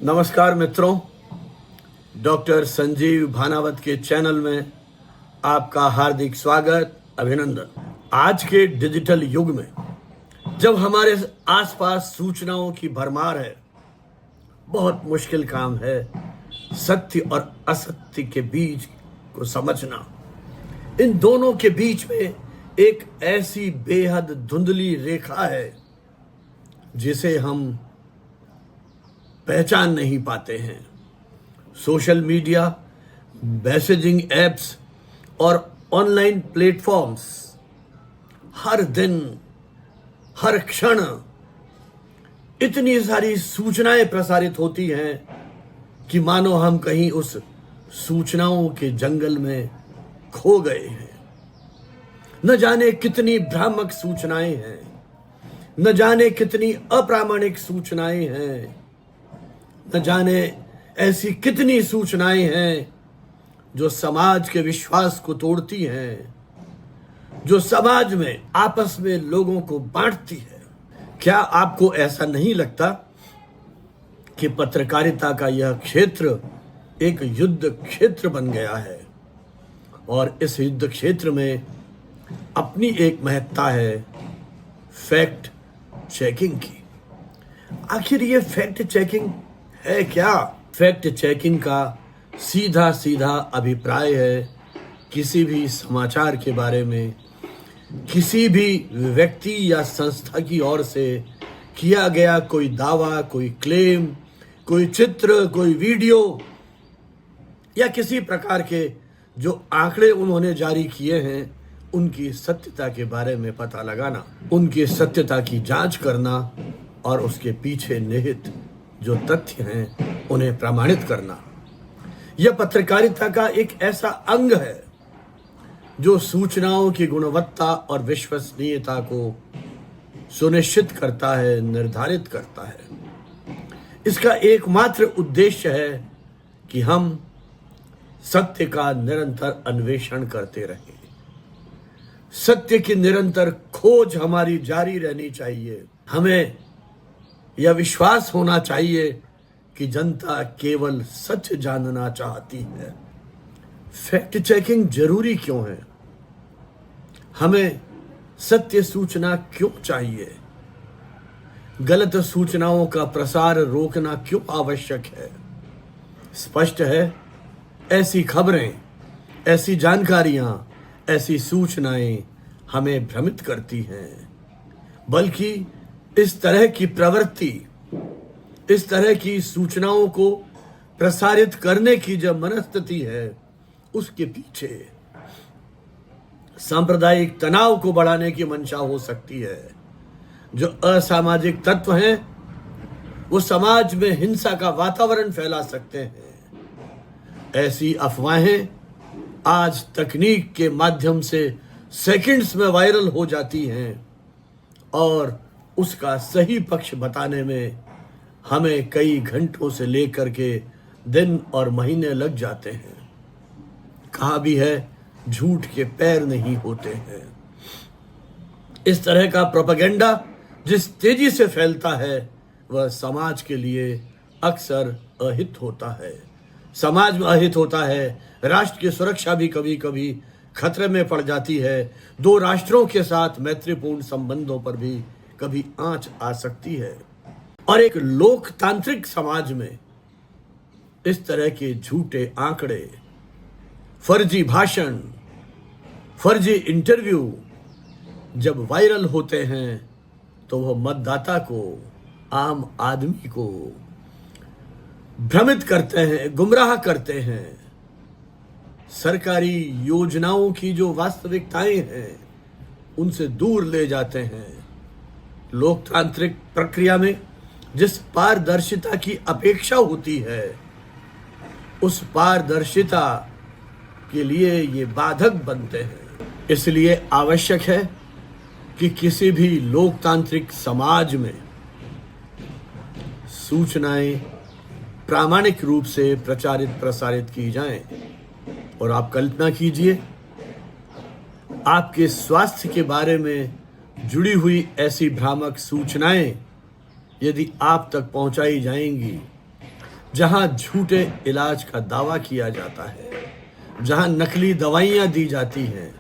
नमस्कार मित्रों, डॉक्टर संजीव भानावत के चैनल में आपका हार्दिक स्वागत, अभिनंदन। आज के डिजिटल युग में जब हमारे आसपास सूचनाओं की भरमार है, बहुत मुश्किल काम है सत्य और असत्य के बीच को समझना। इन दोनों के बीच में एक ऐसी बेहद धुंधली रेखा है जिसे हम पहचान नहीं पाते हैं। सोशल मीडिया, मैसेजिंग एप्स और ऑनलाइन प्लेटफॉर्म्स हर दिन, हर क्षण इतनी सारी सूचनाएं प्रसारित होती हैं कि मानो हम कहीं उस सूचनाओं के जंगल में खो गए हैं। न जाने कितनी भ्रामक सूचनाएं हैं, न जाने कितनी अप्रामाणिक सूचनाएं हैं, न जाने ऐसी कितनी सूचनाएं हैं जो समाज के विश्वास को तोड़ती हैं, जो समाज में आपस में लोगों को बांटती है। क्या आपको ऐसा नहीं लगता कि पत्रकारिता का यह क्षेत्र एक युद्ध क्षेत्र बन गया है और इस युद्ध क्षेत्र में अपनी एक महत्ता है फैक्ट चेकिंग की। आखिर ये फैक्ट चेकिंग है क्या? फैक्ट चेकिंग का सीधा सीधा अभिप्राय है किसी भी समाचार के बारे में किसी भी व्यक्ति या संस्था की ओर से किया गया कोई दावा, कोई क्लेम, कोई चित्र, कोई वीडियो या किसी प्रकार के जो आंकड़े उन्होंने जारी किए हैं, उनकी सत्यता के बारे में पता लगाना, उनकी सत्यता की जांच करना और उसके पीछे निहित जो तथ्य हैं उन्हें प्रमाणित करना। यह पत्रकारिता का एक ऐसा अंग है जो सूचनाओं की गुणवत्ता और विश्वसनीयता को सुनिश्चित करता है, निर्धारित करता है। इसका एकमात्र उद्देश्य है कि हम सत्य का निरंतर अन्वेषण करते रहें। सत्य की निरंतर खोज हमारी जारी रहनी चाहिए। हमें यह विश्वास होना चाहिए कि जनता केवल सच जानना चाहती है। फैक्ट चेकिंग जरूरी क्यों है? हमें सत्य सूचना क्यों चाहिए? गलत सूचनाओं का प्रसार रोकना क्यों आवश्यक है? स्पष्ट है, ऐसी खबरें, ऐसी जानकारियां, ऐसी सूचनाएं हमें भ्रमित करती हैं, बल्कि इस तरह की प्रवृत्ति, इस तरह की सूचनाओं को प्रसारित करने की जो मनस्थिति है, उसके पीछे सांप्रदायिक तनाव को बढ़ाने की मंशा हो सकती है। जो असामाजिक तत्व हैं वो समाज में हिंसा का वातावरण फैला सकते हैं। ऐसी अफवाहें आज तकनीक के माध्यम से सेकंड्स में वायरल हो जाती हैं और उसका सही पक्ष बताने में हमें कई घंटों से लेकर के दिन और महीने लग जाते हैं। कहा भी है, झूठ के पैर नहीं होते हैं। इस तरह का प्रोपेगेंडा जिस तेजी से फैलता है वह समाज के लिए अक्सर अहित होता है। समाज में अहित होता है, राष्ट्र की सुरक्षा भी कभी कभी खतरे में पड़ जाती है। दो राष्ट्रों के साथ मैत्रीपूर्ण संबंधों पर भी कभी आंच आ सकती है। और एक लोकतांत्रिक समाज में इस तरह के झूठे आंकड़े, फर्जी भाषण, फर्जी इंटरव्यू जब वायरल होते हैं तो वह मतदाता को, आम आदमी को भ्रमित करते हैं, गुमराह करते हैं। सरकारी योजनाओं की जो वास्तविकताएं हैं उनसे दूर ले जाते हैं। लोकतांत्रिक प्रक्रिया में जिस पारदर्शिता की अपेक्षा होती है, उस पारदर्शिता के लिए ये बाधक बनते हैं। इसलिए आवश्यक है कि किसी भी लोकतांत्रिक समाज में सूचनाएं प्रामाणिक रूप से प्रचारित प्रसारित की जाएं। और आप कल्पना कीजिए, आपके स्वास्थ्य के बारे में जुड़ी हुई ऐसी भ्रामक सूचनाएं यदि आप तक पहुंचाई जाएंगी जहां झूठे इलाज का दावा किया जाता है, जहां नकली दवाइयां दी जाती हैं,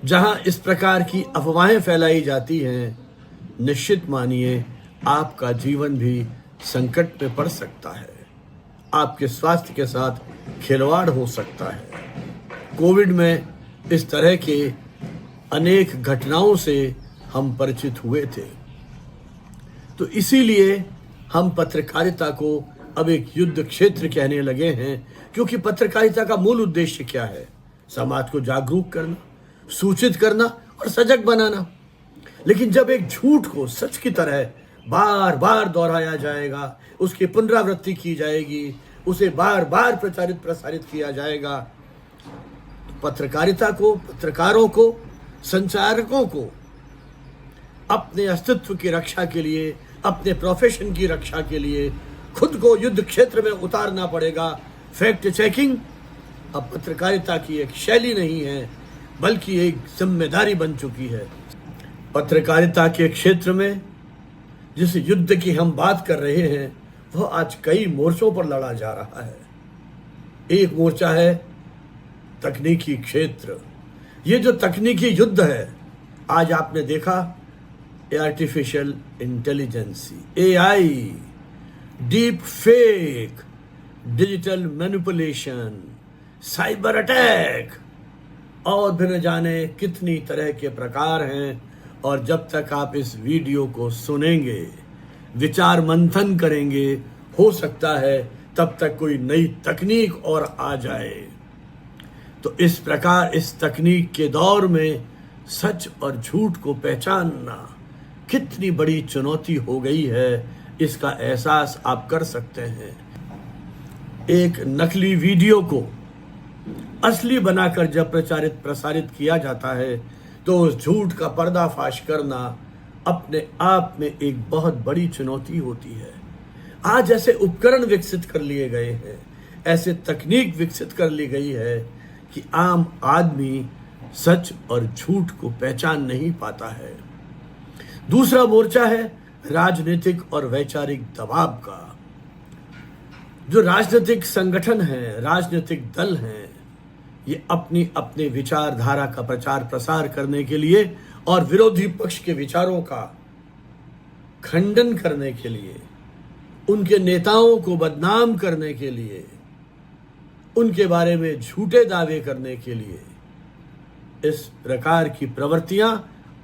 जहां इस प्रकार की अफवाहें फैलाई जाती हैं, निश्चित मानिए आपका जीवन भी संकट में पड़ सकता है। आपके स्वास्थ्य के साथ खिलवाड़ हो सकता है। कोविड में इस तरह के अनेक घटनाओं से हम परिचित हुए थे। तो इसीलिए हम पत्रकारिता को अब एक युद्ध क्षेत्र कहने लगे हैं, क्योंकि पत्रकारिता का मूल उद्देश्य क्या है? समाज को जागरूक करना, सूचित करना और सजग बनाना। लेकिन जब एक झूठ को सच की तरह बार बार दोहराया जाएगा, उसकी पुनरावृत्ति की जाएगी, उसे बार बार प्रचारित प्रसारित किया जाएगा, तो पत्रकारिता को, पत्रकारों को, संचारकों को अपने अस्तित्व की रक्षा के लिए, अपने प्रोफेशन की रक्षा के लिए खुद को युद्ध क्षेत्र में उतारना पड़ेगा। फैक्ट चेकिंग अब पत्रकारिता की एक शैली नहीं है, बल्कि एक जिम्मेदारी बन चुकी है। पत्रकारिता के क्षेत्र में जिस युद्ध की हम बात कर रहे हैं, वह आज कई मोर्चों पर लड़ा जा रहा है। एक मोर्चा है तकनीकी क्षेत्र। ये जो तकनीकी युद्ध है, आज आपने देखा artificial intelligence, AI, deep fake, digital manipulation, cyber attack और भी न जाने कितनी तरह के प्रकार हैं। और जब तक आप इस वीडियो को सुनेंगे, विचार मंथन करेंगे, हो सकता है तब तक कोई नई तकनीक और आ जाए। तो इस प्रकार इस तकनीक के दौर में सच और झूठ को पहचानना कितनी बड़ी चुनौती हो गई है, इसका एहसास आप कर सकते हैं। एक नकली वीडियो को असली बनाकर जब प्रचारित प्रसारित किया जाता है, तो उस झूठ का पर्दाफाश करना अपने आप में एक बहुत बड़ी चुनौती होती है। आज ऐसे उपकरण विकसित कर लिए गए हैं, ऐसे तकनीक विकसित कर ली गई है कि आम आदमी सच और झूठ को पहचान नहीं पाता है। दूसरा मोर्चा है राजनीतिक और वैचारिक दबाव का। जो राजनीतिक संगठन हैं, राजनीतिक दल हैं, ये अपनी अपने विचारधारा का प्रचार प्रसार करने के लिए और विरोधी पक्ष के विचारों का खंडन करने के लिए, उनके नेताओं को बदनाम करने के लिए, उनके बारे में झूठे दावे करने के लिए, इस प्रकार की प्रवृत्तियां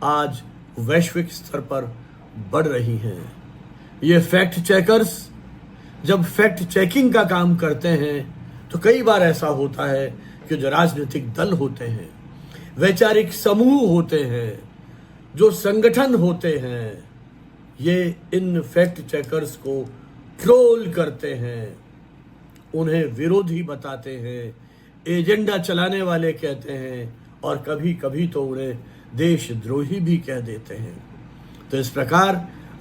आज वैश्विक स्तर पर बढ़ रही हैं। ये फैक्ट चेकर्स जब फैक्ट चेकिंग का काम करते हैं, तो कई बार ऐसा होता है कि जो राजनीतिक दल होते हैं, वैचारिक समूह होते हैं, जो संगठन होते हैं, ये इन फैक्ट चेकर्स को ट्रोल करते हैं, उन्हें विरोधी बताते हैं, एजेंडा चलाने वाले कहते हैं और कभी कभी तो उन्हें देशद्रोही भी कह देते हैं। तो इस प्रकार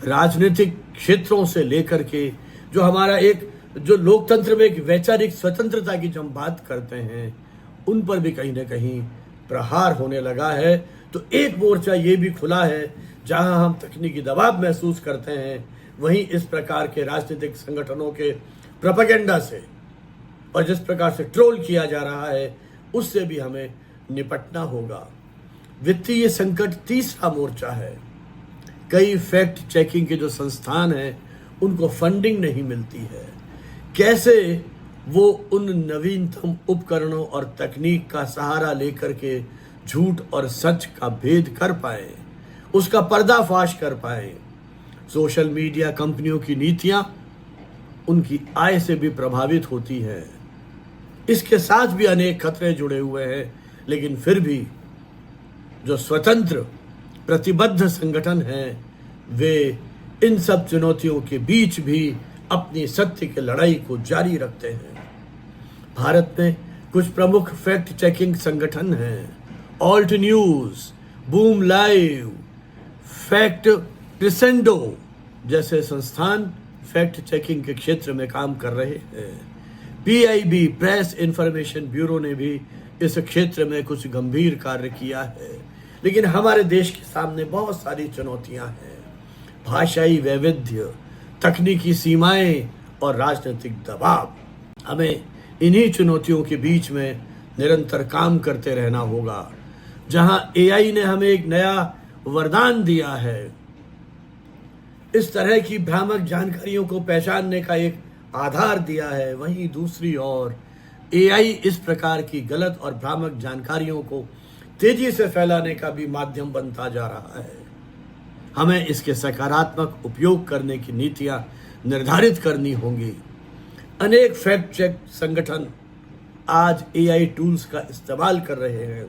राजनीतिक क्षेत्रों से लेकर के जो हमारा एक जो लोकतंत्र में एक वैचारिक स्वतंत्रता की जो हम बात करते हैं, उन पर भी कहीं ना कहीं प्रहार होने लगा है। तो एक मोर्चा ये भी खुला है, जहां हम तकनीकी दबाव महसूस करते हैं, वहीं इस प्रकार के राजनीतिक संगठनों के प्रोपेगेंडा से और जिस प्रकार से ट्रोल किया जा रहा है, उससे भी हमें निपटना होगा। वित्तीय संकट तीसरा मोर्चा है। कई फैक्ट चेकिंग के जो संस्थान हैं, उनको फंडिंग नहीं मिलती है। कैसे वो उन नवीनतम उपकरणों और तकनीक का सहारा लेकर के झूठ और सच का भेद कर पाए, उसका पर्दाफाश कर पाए। सोशल मीडिया कंपनियों की नीतियां उनकी आय से भी प्रभावित होती है। इसके साथ भी अनेक खतरे जुड़े हुए हैं, लेकिन फिर भी जो स्वतंत्र प्रतिबद्ध संगठन हैं, वे इन सब चुनौतियों के बीच भी अपनी सत्य की लड़ाई को जारी रखते हैं। भारत में कुछ प्रमुख फैक्ट चेकिंग संगठन हैं। Alt news, boom live, fact crescendo जैसे संस्थान फैक्ट चेकिंग के क्षेत्र में काम कर रहे हैं। PIB, प्रेस इंफॉर्मेशन ब्यूरो ने भी इस क्षेत्र में कुछ गंभीर कार्य किया है। लेकिन हमारे देश के सामने बहुत सारी चुनौतियां हैं। भाषाई वैविध्य, तकनीकी सीमाएं और राजनीतिक दबाव। हमें इन्हीं चुनौतियों के बीच में निरंतर काम करते रहना होगा। जहां एआई ने हमें एक नया वरदान दिया है, इस तरह की भ्रामक जानकारियों को पहचानने का एक आधार दिया है, वहीं दूसरी ओर एआई इस प्रकार की गलत और भ्रामक जानकारियों को तेजी से फैलाने का भी माध्यम बनता जा रहा है। हमें इसके सकारात्मक उपयोग करने की नीतियां निर्धारित करनी होंगी। अनेक फैक्ट चेक संगठन आज एआई टूल्स का इस्तेमाल कर रहे हैं,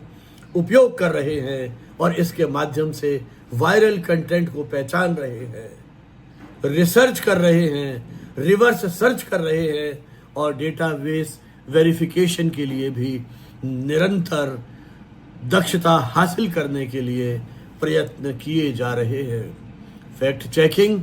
उपयोग कर रहे हैं और इसके माध्यम से वायरल कंटेंट को पहचान रहे हैं, रिसर्च कर रहे हैं, रिवर्स सर्च कर रहे हैं और डेटाबेस वेरिफिकेशन के लिए भी निरंतर दक्षता हासिल करने के लिए प्रयत्न किए जा रहे हैं। फैक्ट चेकिंग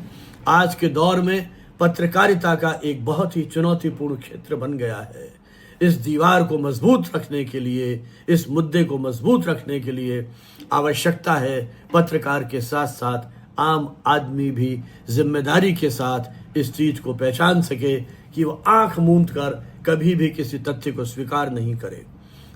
आज के दौर में पत्रकारिता का एक बहुत ही चुनौतीपूर्ण क्षेत्र बन गया है। इस दीवार को मजबूत रखने के लिए, इस मुद्दे को मजबूत रखने के लिए आवश्यकता है पत्रकार के साथ साथ आम आदमी भी जिम्मेदारी के साथ इस चीज को पहचान सके कि वो आंख मूंद कर कभी भी किसी तथ्य को स्वीकार नहीं करे।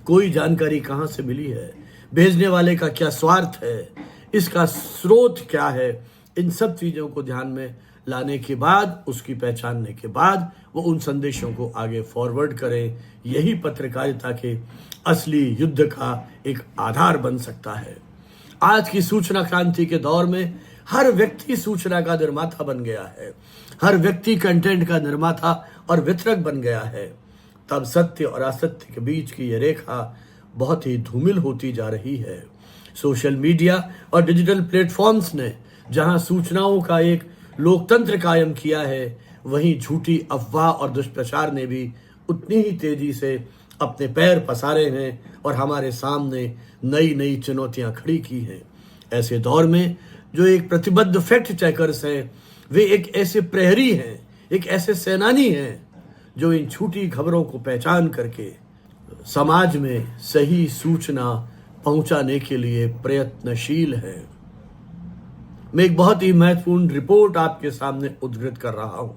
कोई जानकारी कहां से मिली है, भेजने वाले का क्या स्वार्थ है, इसका स्रोत क्या है, इन सब चीजों को ध्यान में लाने के बाद, उसकी पहचानने के बाद वो उन संदेशों को आगे फॉरवर्ड करें। यही पत्रकारिता के असली युद्ध का एक आधार बन सकता है। आज की सूचना क्रांति के दौर में हर व्यक्ति सूचना का निर्माता बन गया है, हर व्यक्ति कंटेंट का निर्माता और वितरक बन गया है। तब सत्य और असत्य के बीच की यह रेखा बहुत ही धूमिल होती जा रही है। सोशल मीडिया और डिजिटल प्लेटफॉर्म्स ने जहां सूचनाओं का एक लोकतंत्र कायम किया है, वहीं झूठी अफवाह और दुष्प्रचार ने भी उतनी ही तेजी से अपने पैर पसारे हैं और हमारे सामने नई नई चुनौतियां खड़ी की हैं। ऐसे दौर में जो एक प्रतिबद्ध फैक्ट चेकर्स हैं, वे एक ऐसे प्रहरी हैं, एक ऐसे सेनानी हैं जो इन झूठी खबरों को पहचान करके समाज में सही सूचना पहुंचाने के लिए प्रयत्नशील है। मैं एक बहुत ही महत्वपूर्ण रिपोर्ट आपके सामने उद्धृत कर रहा हूं।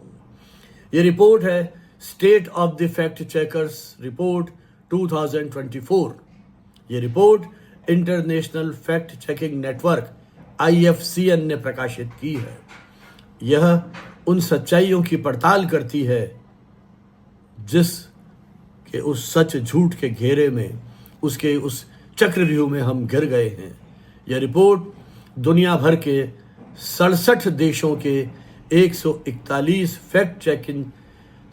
यह रिपोर्ट है state of the fact checkers report 2024। यह report international fact checking network IFCN ने प्रकाशित की है। यह उन सच्चाइयों की पड़ताल करती है जिस के उस सच झूठ के घेरे में, उसके उस चक्रव्यूह में हम गिर गए हैं। यह रिपोर्ट दुनिया भर के 67 देशों के 141 फैक्ट चेकिंग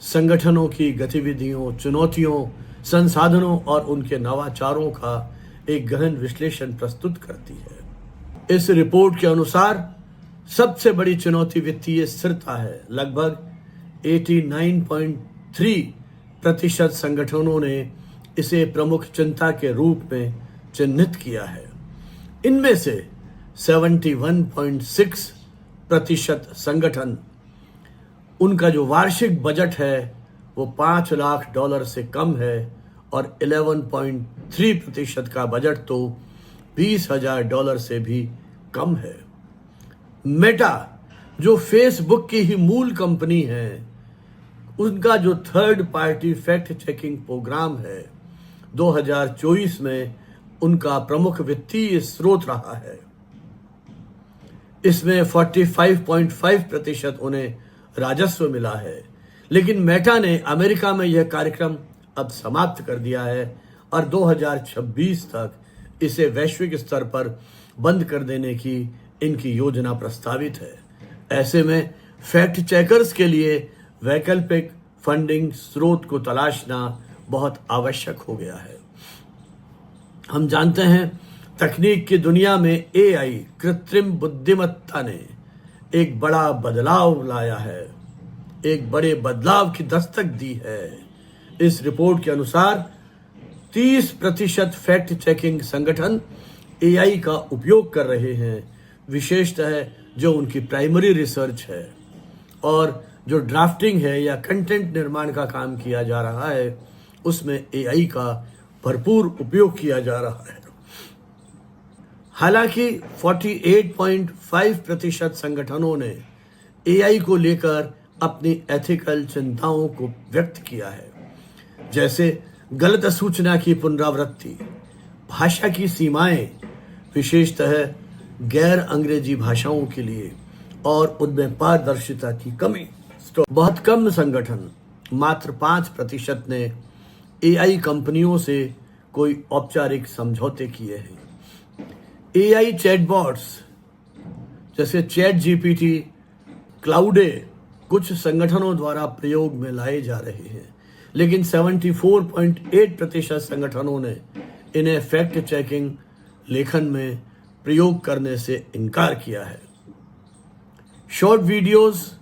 संगठनों की गतिविधियों, चुनौतियों, संसाधनों और उनके नवाचारों का एक गहन विश्लेषण प्रस्तुत करती है। इस रिपोर्ट के अनुसार सबसे बड़ी चुनौती वित्तीय स्थिरता है। लगभग 89.3% संगठनों ने इसे प्रमुख चिंता के रूप में चिन्हित किया है। इनमें से 71.6% संगठन, उनका जो वार्षिक बजट है वो $5 लाख से कम है और 11.3% का बजट तो $20,000 से भी कम है। मेटा, जो फेसबुक की ही मूल कंपनी है, उनका जो third party fact checking program है, 2024 में उनका प्रमुख वित्तीय स्रोत रहा है। इसमें 45.5% उन्हें राजस्व मिला है। लेकिन मेटा ने अमेरिका में यह कार्यक्रम अब समाप्त कर दिया है और 2026 तक इसे वैश्विक स्तर पर बंद कर देने की इनकी योजना प्रस्तावित है। ऐसे में फैक्ट चेकर्स के लिए वैकल्पिक फंडिंग स्रोत को तलाशना बहुत आवश्यक हो गया है। हम जानते हैं तकनीक की दुनिया में AI, कृत्रिम बुद्धिमत्ता ने एक बड़ा बदलाव लाया है, एक बड़े बदलाव की दस्तक दी है। इस रिपोर्ट के अनुसार 30% फैक्ट चेकिंग संगठन AI का उपयोग कर रहे हैं, विशेषतः जो उनकी प्राइमरी रिसर्च है और जो ड्राफ्टिंग है या कंटेंट निर्माण का काम किया जा रहा है, उसमें AI का भरपूर उपयोग किया जा रहा है। हालांकि 48.5% संगठनों ने AI को लेकर अपनी एथिकल चिंताओं को व्यक्त किया है, जैसे गलत सूचना की पुनरावृत्ति, भाषा की सीमाएं, विशेषतः गैर अंग्रेजी भाषाओं के लिए, और उनमें पारदर्शिता की कमी। बहुत कम संगठन, मात्र 5% ने एआई कंपनियों से कोई औपचारिक समझौते किए हैं। एआई चैटबॉट्स जैसे चैट जीपीटी, क्लाउडे कुछ संगठनों द्वारा प्रयोग में लाए जा रहे हैं, लेकिन 74.8% संगठनों ने इन्हें फैक्ट चेकिंग लेखन में प्रयोग करने से इनकार किया है। शॉर्ट वीडियोस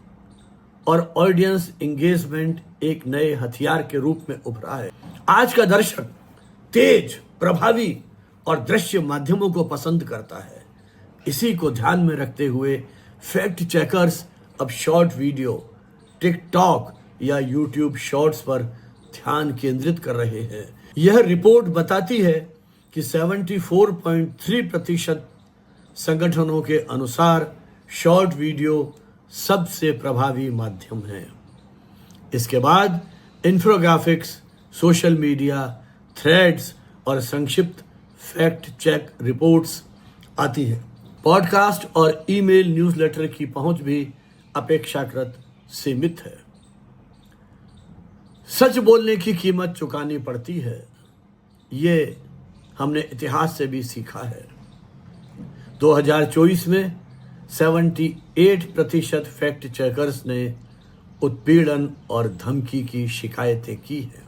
और ऑडियंस एंगेजमेंट एक नए हथियार के रूप में उभरा है। आज का दर्शक तेज, प्रभावी और दृश्य माध्यमों को पसंद करता है। इसी को ध्यान में रखते हुए फैक्ट चेकर्स अब शॉर्ट वीडियो, टिकटॉक या यूट्यूब शॉर्ट्स पर ध्यान केंद्रित कर रहे हैं। यह रिपोर्ट बताती है कि 74.3% संगठनों के अनुसार शॉर्ट वीडियो सबसे प्रभावी माध्यम है। इसके बाद इन्फोग्राफिक्स, सोशल मीडिया, थ्रेड्स और संक्षिप्त फैक्ट चेक रिपोर्ट्स आती हैं। पॉडकास्ट और ईमेल न्यूज़लेटर की पहुंच भी अपेक्षाकृत सीमित है। सच बोलने की कीमत चुकानी पड़ती है, ये हमने इतिहास से भी सीखा है। 2024 में 78% फैक्ट चेकर्स ने उत्पीड़न और धमकी की शिकायतें की हैं।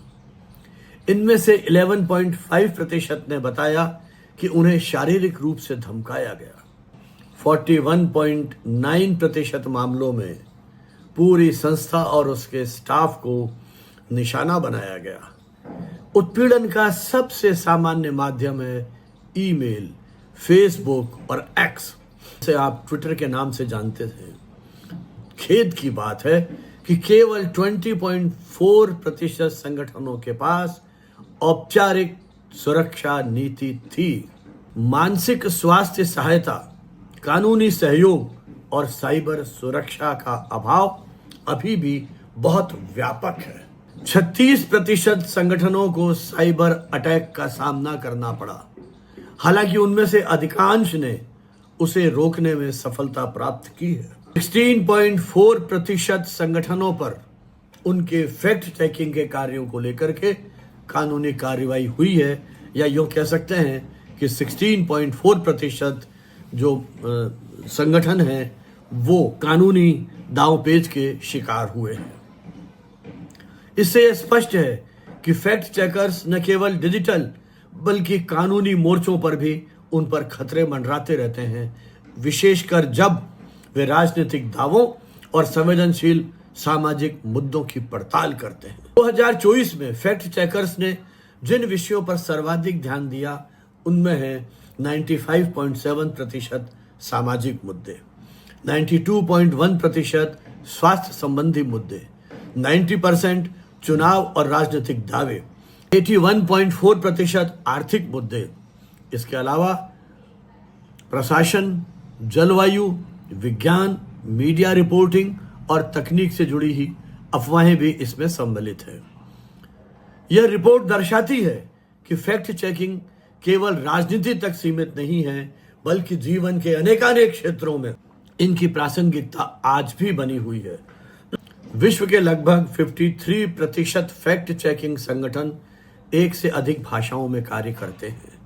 इनमें से 11.5% ने बताया कि उन्हें शारीरिक रूप से धमकाया गया। 41.9% मामलों में पूरी संस्था और उसके स्टाफ को निशाना बनाया गया। उत्पीड़न का सबसे सामान्य माध्यम है ईमेल, फेसबुक और एक्स, से आप ट्विटर के नाम से जानते थे। खेद की बात है कि केवल 20.4% संगठनों के पास औपचारिक सुरक्षा नीति थी। मानसिक स्वास्थ्य सहायता, कानूनी सहयोग और साइबर सुरक्षा का अभाव अभी भी बहुत व्यापक है। 36% संगठनों को साइबर अटैक का सामना करना पड़ा, हालांकि उनमें से अधिकांश ने उसे रोकने में सफलता प्राप्त की है। 16.4% संगठनों पर उनके फैक्ट चेकिंग के कार्यों को लेकर के कानूनी कार्रवाई हुई है, या यूं कह सकते हैं कि 16.4% जो संगठन हैं वो कानूनी दांवपेच के शिकार हुए हैं। इससे यह स्पष्ट है कि फैक्ट चेकर्स न केवल डिजिटल बल्कि कानूनी मोर्चों पर भी उन पर खतरे मंडराते रहते हैं, विशेषकर जब वे राजनीतिक दावों और संवेदनशील सामाजिक मुद्दों की पड़ताल करते हैं। 2024 में फैक्ट चेकर्स ने जिन विषयों पर सर्वाधिक ध्यान दिया उनमें है 95.7% सामाजिक मुद्दे, 92.1% स्वास्थ्य संबंधी मुद्दे, 90% चुनाव और राजनीतिक दावे, 81.4% आर्थिक मुद्दे। इसके अलावा प्रशासन, जलवायु, विज्ञान, मीडिया रिपोर्टिंग और तकनीक से जुड़ी ही अफवाहें भी इसमें सम्मिलित है। यह रिपोर्ट दर्शाती है कि फैक्ट चेकिंग केवल राजनीति तक सीमित नहीं है, बल्कि जीवन के अनेकानेक क्षेत्रों में इनकी प्रासंगिकता आज भी बनी हुई है। विश्व के लगभग 53% फैक्ट चेकिंग संगठन एक से अधिक भाषाओं में कार्य करते हैं।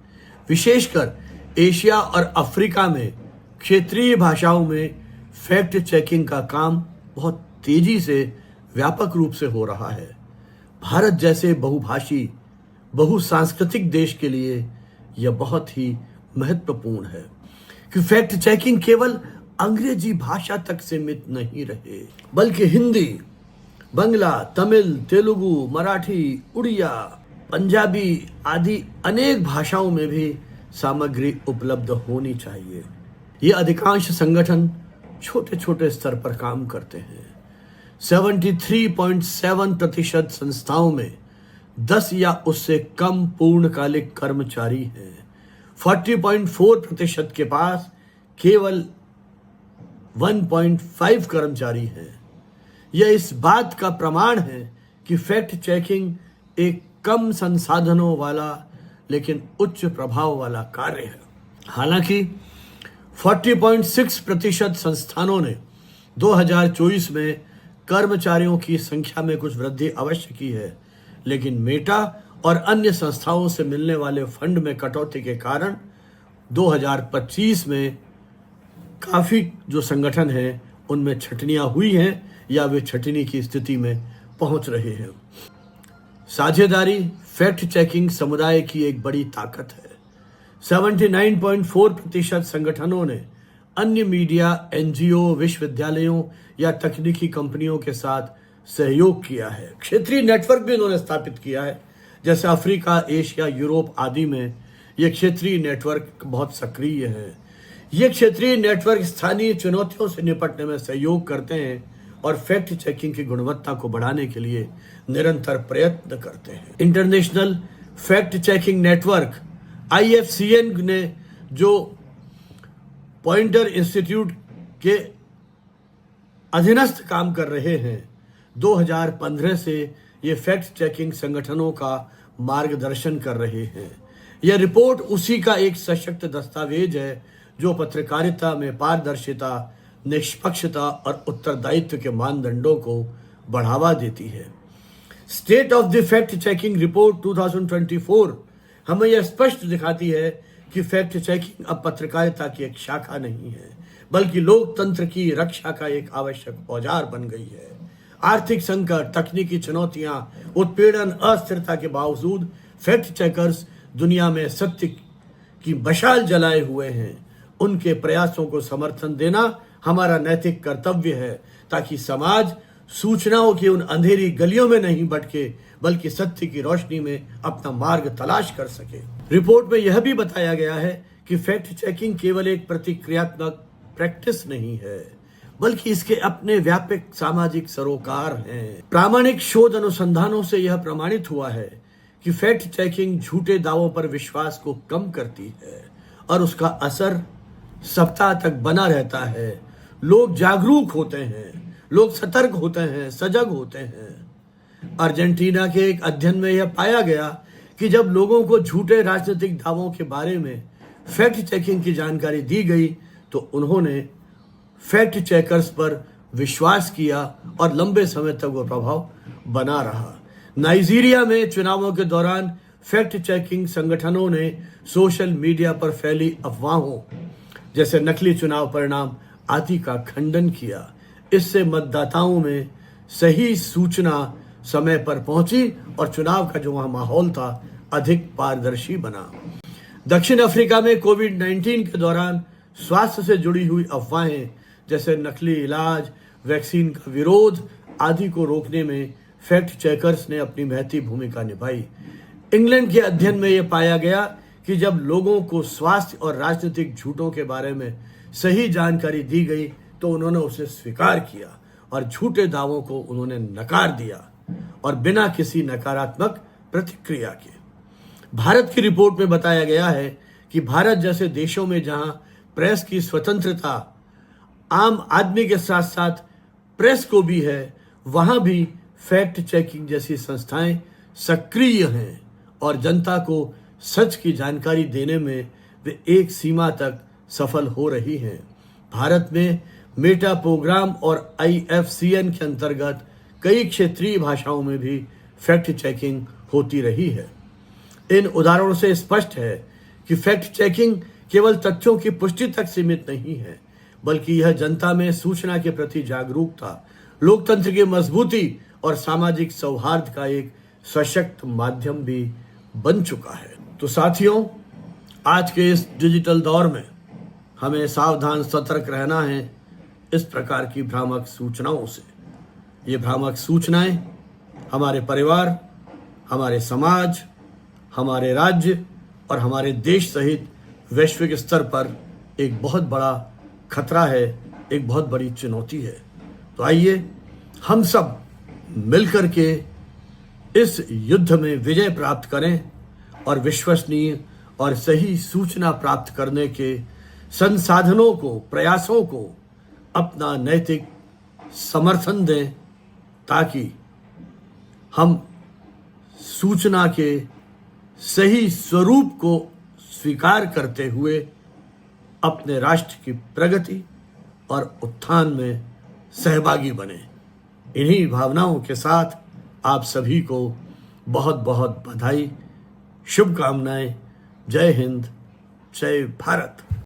विशेषकर एशिया और अफ्रीका में क्षेत्रीय भाषाओं में फैक्ट चेकिंग का काम बहुत तेजी से व्यापक रूप से हो रहा है। भारत जैसे बहुभाषी, बहुसांस्कृतिक देश के लिए यह बहुत ही महत्वपूर्ण है कि फैक्ट चेकिंग केवल अंग्रेजी भाषा तक सीमित नहीं रहे, बल्कि हिंदी, बंगला, तमिल, तेलुगु, मराठी, उड़िया, पंजाबी आदि अनेक भाषाओं में भी सामग्री उपलब्ध होनी चाहिए। ये अधिकांश संगठन छोटे छोटे स्तर पर काम करते हैं। 73.7% संस्थाओं में 10 या उससे कम पूर्णकालिक कर्मचारी हैं। 40.4% के पास केवल 1.5 कर्मचारी हैं। यह इस बात का प्रमाण है कि फैक्ट चेकिंग एक कम संसाधनों वाला लेकिन उच्च प्रभाव वाला कार्य है। हालांकि 40.6% संस्थानों ने 2024 में कर्मचारियों की संख्या में कुछ वृद्धि अवश्य की है, लेकिन मेटा और अन्य संस्थाओं से मिलने वाले फंड में कटौती के कारण 2025 में काफ़ी जो संगठन हैं उनमें छटनियां हुई हैं या वे छटनी की स्थिति में पहुंच रहे हैं। साझेदारी फैक्ट चेकिंग समुदाय की एक बड़ी ताकत है। 79.4% संगठनों ने अन्य मीडिया, एनजीओ, विश्वविद्यालयों या तकनीकी कंपनियों के साथ सहयोग किया है। क्षेत्रीय नेटवर्क भी उन्होंने स्थापित किया है, जैसे अफ्रीका, एशिया, यूरोप आदि में ये क्षेत्रीय नेटवर्क बहुत सक्रिय है। ये क्षेत्रीय नेटवर्क स्थानीय चुनौतियों से निपटने में सहयोग करते हैं और फैक्ट चेकिंग की गुणवत्ता को बढ़ाने के लिए निरंतर प्रयत्न करते हैं। International fact checking network IFCN ने जो पॉइंटर इंस्टीट्यूट के अधीनस्थ काम कर रहे हैं, 2015 से ये फैक्ट चेकिंग संगठनों का मार्गदर्शन कर रहे हैं। यह रिपोर्ट उसी का एक सशक्त दस्तावेज है जो पत्रकारिता में पारदर्शिता, निष्पक्षता और उत्तरदायित्व के मानदंडों को बढ़ावा देती है। State of the fact checking report 2024 हमें यह स्पष्ट दिखाती है कि फैक्ट चेकिंग अब पत्रकारिता की एक शाखा नहीं है, बल्कि लोकतंत्र की रक्षा का एक आवश्यक औजार बन गई है। आर्थिक संकट, तकनीकी चुनौतियां, उत्पीड़न, अस्थिरता के बावजूद फैक्ट चेकर्स दुनिया में सत्य की मशाल जलाए हुए हैं। उनके प्रयासों को समर्थन देना हमारा नैतिक कर्तव्य है, ताकि समाज सूचनाओं की उन अंधेरी गलियों में नहीं भटके, बल्कि सत्य की रोशनी में अपना मार्ग तलाश कर सके। रिपोर्ट में यह भी बताया गया है कि फैक्ट चेकिंग केवल एक प्रतिक्रियात्मक प्रैक्टिस नहीं है, बल्कि इसके अपने व्यापक सामाजिक सरोकार हैं। प्रामाणिक शोध अनुसंधानों से यह प्रमाणित हुआ है कि फैक्ट चेकिंग झूठे दावों पर विश्वास को कम करती है और उसका असर सप्ताह तक बना रहता है। लोग जागरूक होते हैं, लोग सतर्क होते हैं, सजग होते हैं। अर्जेंटीना के एक अध्ययन में यह पाया गया कि जब लोगों को झूठे राजनीतिक दावों के बारे में फैक्ट चेकिंग की जानकारी दी गई तो उन्होंने फैक्ट चेकर्स पर विश्वास किया और लंबे समय तक वो प्रभाव बना रहा। नाइजीरिया में चुनावों के दौरान फैक्ट चेकिंग संगठनों ने सोशल मीडिया पर फैली अफवाहों जैसे नकली चुनाव परिणाम आदि का खंडन किया। इससे मतदाताओं में सही सूचना समय पर पहुंची और चुनाव का जो वहां माहौल था अधिक पारदर्शी बना। दक्षिण अफ्रीका में कोविड-19 के दौरान स्वास्थ्य से जुड़ी हुई अफवाहें जैसे नकली इलाज, वैक्सीन का विरोध आदि को रोकने में फैक्ट चेकर्स ने अपनी महती भूमिका निभाई। इंग्लैंड के अध्ययन में यह पाया गया कि जब लोगों को स्वास्थ्य और राजनीतिक झूठों के बारे में सही जानकारी दी गई तो उन्होंने उसे स्वीकार किया और झूठे दावों को उन्होंने नकार दिया और बिना किसी नकारात्मक प्रतिक्रिया के। भारत की रिपोर्ट में बताया गया है कि भारत जैसे देशों में जहां प्रेस की स्वतंत्रता आम आदमी के साथ साथ प्रेस को भी है, वहां भी फैक्ट चेकिंग जैसी संस्थाएं सक्रिय हैं और जनता को सच की जानकारी देने में वे एक सीमा तक सफल हो रही हैं। भारत में मेटा प्रोग्राम और IFCN के अंतर्गत कई क्षेत्रीय भाषाओं में भी फैक्ट चेकिंग होती रही है। इन उदाहरणों से स्पष्ट है कि फैक्ट चेकिंग केवल तथ्यों की पुष्टि तक सीमित नहीं है, बल्कि यह जनता में सूचना के प्रति जागरूकता, लोकतंत्र की मजबूती और सामाजिक सौहार्द का एक सशक्त माध्यम भी बन चुका है। तो साथियों, आज के इस डिजिटल दौर में हमें सावधान सतर्क रहना है इस प्रकार की भ्रामक सूचनाओं से। ये भ्रामक सूचनाएं हमारे परिवार, हमारे समाज, हमारे राज्य और हमारे देश सहित वैश्विक स्तर पर एक बहुत बड़ा खतरा है, एक बहुत बड़ी चुनौती है। तो आइए हम सब मिलकर के इस युद्ध में विजय प्राप्त करें और विश्वसनीय और सही सूचना प्राप्त करने के संसाधनों को, प्रयासों को अपना नैतिक समर्थन दें ताकि हम सूचना के सही स्वरूप को स्वीकार करते हुए अपने राष्ट्र की प्रगति और उत्थान में सहभागी बने। इन्हीं भावनाओं के साथ आप सभी को बहुत बहुत बधाई, शुभकामनाएं। जय हिंद, जय भारत।